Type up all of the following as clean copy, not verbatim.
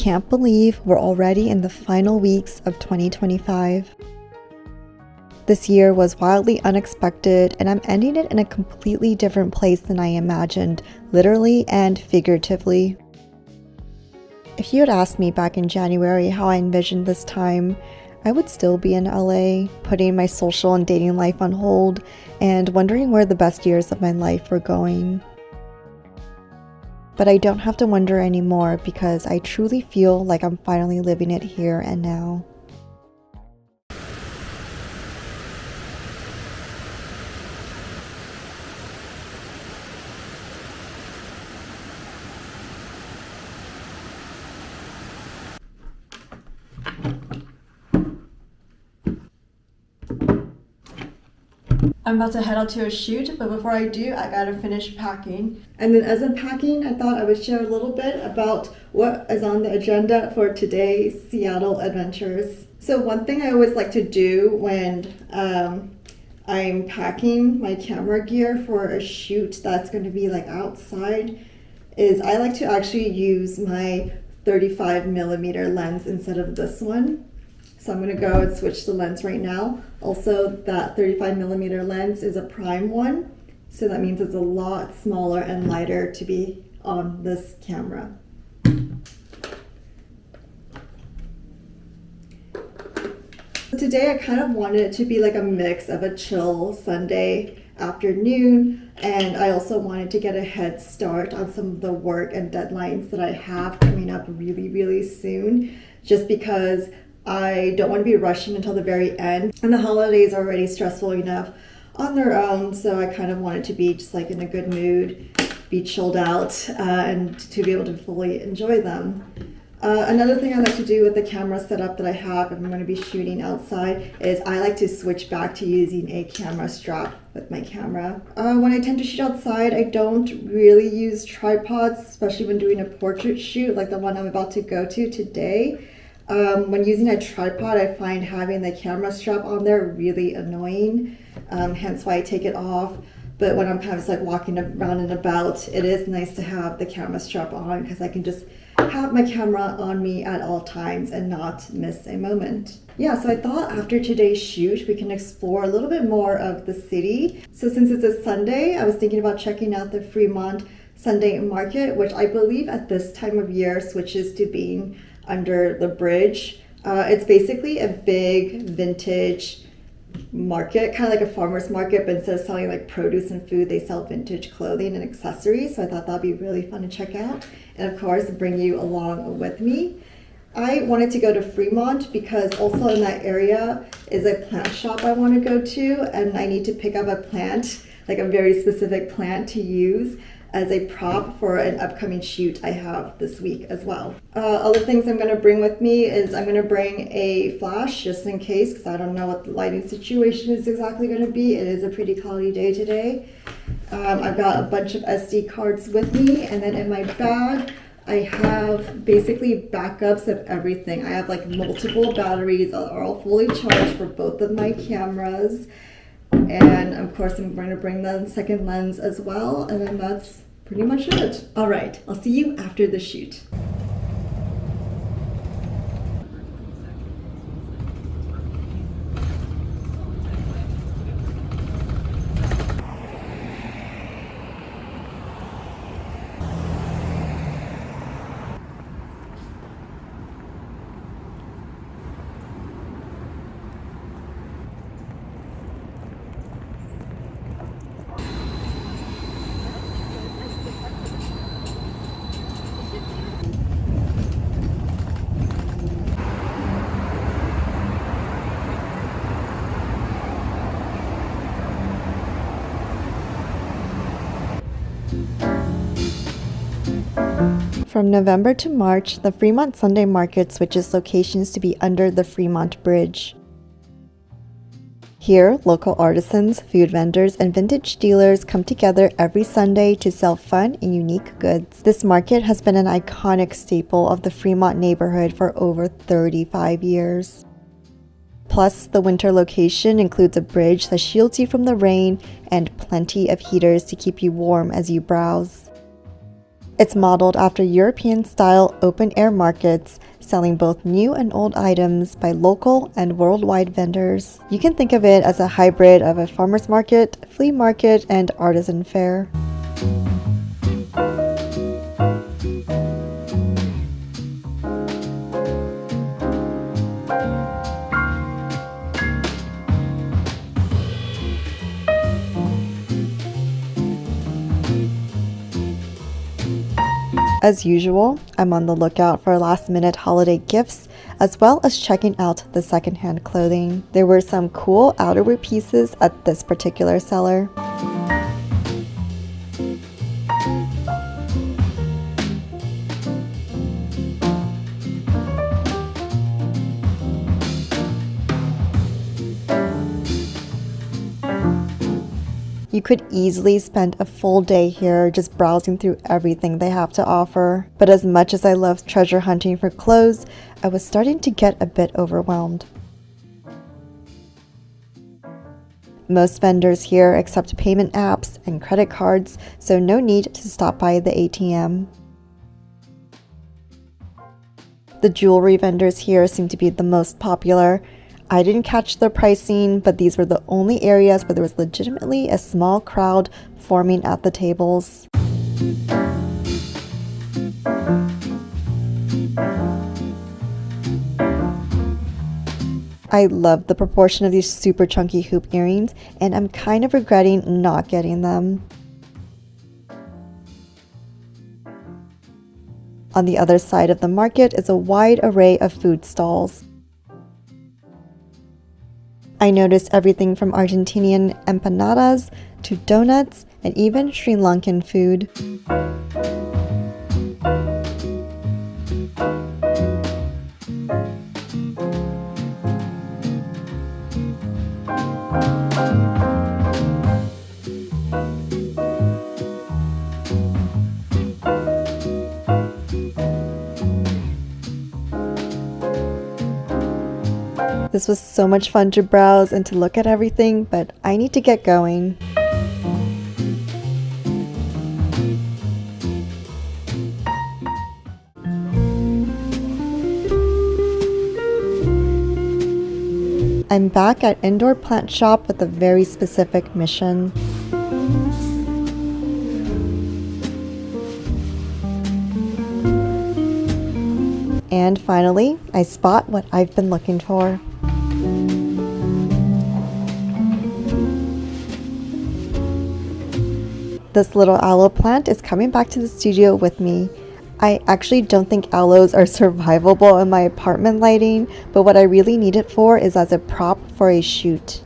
can't believe we're already in the final weeks of 2025. This year was wildly unexpected, and I'm ending it in a completely different place than I imagined, literally and figuratively. If you had asked me back in January how I envisioned this time, I would still be in LA, putting my social and dating life on hold, and wondering where the best years of my life were going. But I don't have to wonder anymore because I truly feel like I'm finally living it here and now. I'm about to head out to a shoot, but before I do, I gotta finish packing. And then as I'm packing, I thought I would share a little bit about what is on the agenda for today's Seattle adventures. So one thing I always like to do when I'm packing my camera gear for a shoot that's going to be like outside is I like to actually use my 35mm lens instead of this one. So I'm going to go and switch the lens right now. Also, that 35mm lens is a prime one, so that means it's a lot smaller and lighter to be on this camera. Today I kind of wanted it to be like a mix of a chill Sunday afternoon, and I also wanted to get a head start on some of the work and deadlines that I have coming up really soon, just because I don't want to be rushing until the very end, and the holidays are already stressful enough on their own, so I kind of wanted to be just like in a good mood, be chilled out, and to be able to fully enjoy them. Another thing I like to do with the camera setup that I have if I'm going to be shooting outside is I like to switch back to using a camera strap with my camera. When I tend to shoot outside, I don't really use tripods, especially when doing a portrait shoot like the one I'm about to go to today. When using a tripod, I find having the camera strap on there really annoying, hence why I take it off. But when I'm kind of just like walking around and about, it is nice to have the camera strap on because I can just have my camera on me at all times and not miss a moment. Yeah, so I thought after today's shoot, we can explore a little bit more of the city. So since it's a Sunday, I was thinking about checking out the Fremont Sunday market, which I believe at this time of year switches to being under the bridge. It's basically a big vintage market, kind of like a farmer's market, but instead of selling like produce and food, they sell vintage clothing and accessories. So I thought that'd be really fun to check out, and of course bring you along with me. I wanted to go to Fremont because also in that area is a plant shop I want to go to, and I need to pick up a plant, like a very specific plant to use as a prop for an upcoming shoot I have this week as well. Other things I'm going to bring with me is I'm going to bring a flash just in case, because I don't know what the lighting situation is exactly going to be. It is a pretty cloudy day today. I've got a bunch of SD cards with me, and then in my bag I have basically backups of everything. I have like multiple batteries that are all fully charged for both of my cameras. And of course I'm going to bring the second lens as well, and then that's pretty much it. All right, I'll see you after the shoot. From November to March, the Fremont Sunday Market switches locations to be under the Fremont Bridge. Here, local artisans, food vendors, and vintage dealers come together every Sunday to sell fun and unique goods. This market has been an iconic staple of the Fremont neighborhood for over 35 years. Plus, the winter location includes a bridge that shields you from the rain and plenty of heaters to keep you warm as you browse. It's modeled after European-style open-air markets, selling both new and old items by local and worldwide vendors. You can think of it as a hybrid of a farmer's market, flea market, and artisan fair. As usual, I'm on the lookout for last-minute holiday gifts, as well as checking out the secondhand clothing. There were some cool outerwear pieces at this particular seller. You could easily spend a full day here just browsing through everything they have to offer. But as much as I love treasure hunting for clothes, I was starting to get a bit overwhelmed. Most vendors here accept payment apps and credit cards, so no need to stop by the ATM. The jewelry vendors here seem to be the most popular. I didn't catch the pricing, but these were the only areas where there was legitimately a small crowd forming at the tables. I love the proportion of these super chunky hoop earrings, and I'm kind of regretting not getting them. On the other side of the market is a wide array of food stalls. I noticed everything from Argentinian empanadas to donuts and even Sri Lankan food. This was so much fun to browse and to look at everything, but I need to get going. I'm back at Indoor Plant Shop with a very specific mission. And finally, I spot what I've been looking for. This little aloe plant is coming back to the studio with me. I actually don't think aloes are survivable in my apartment lighting, but what I really need it for is as a prop for a shoot.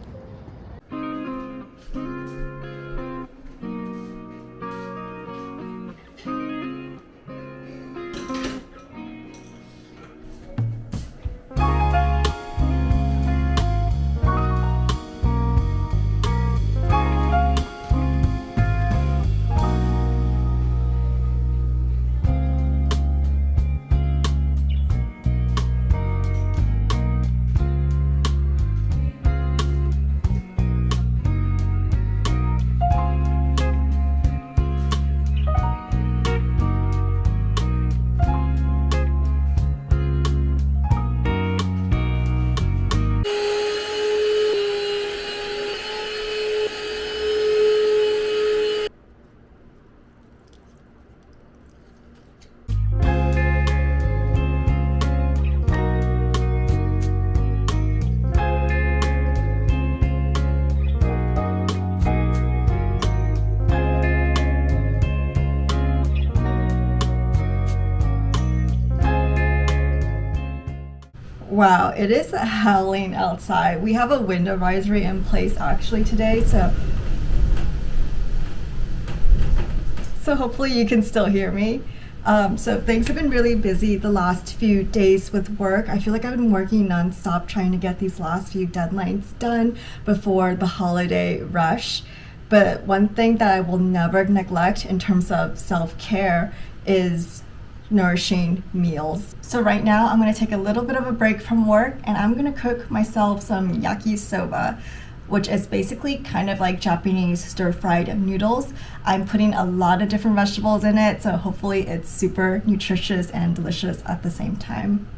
Wow, it is howling outside. We have a wind advisory in place actually today, so hopefully you can still hear me. So things have been really busy the last few days with work. I feel like I've been working nonstop trying to get these last few deadlines done before the holiday rush. But one thing that I will never neglect in terms of self-care is nourishing meals. So right now I'm going to take a little bit of a break from work and I'm going to cook myself some yakisoba, which is basically kind of like Japanese stir-fried noodles. I'm putting a lot of different vegetables in it, so hopefully it's super nutritious and delicious at the same time.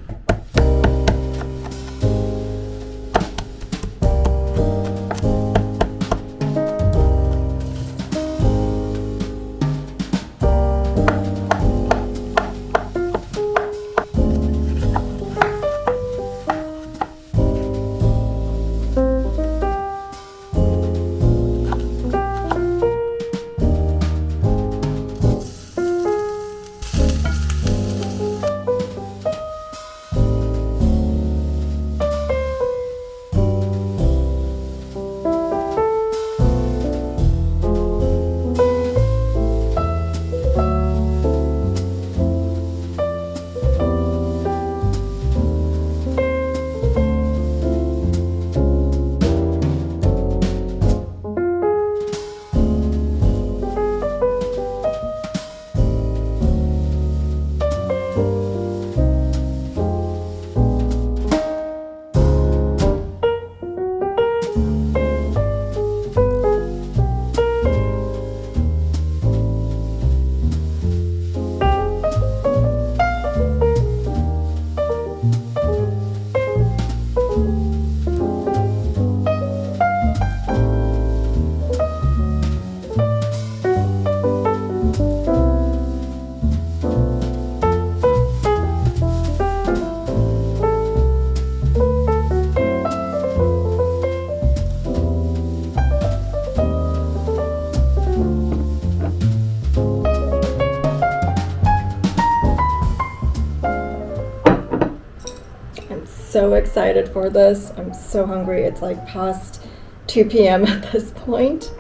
So excited for this. I'm so hungry. It's like past 2 p.m. at this point.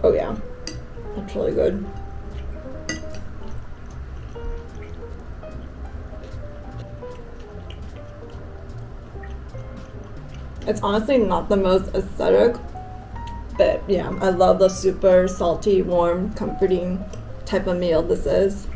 Oh yeah, that's really good. It's honestly not the most aesthetic, but yeah, I love the super salty, warm, comforting type of meal this is.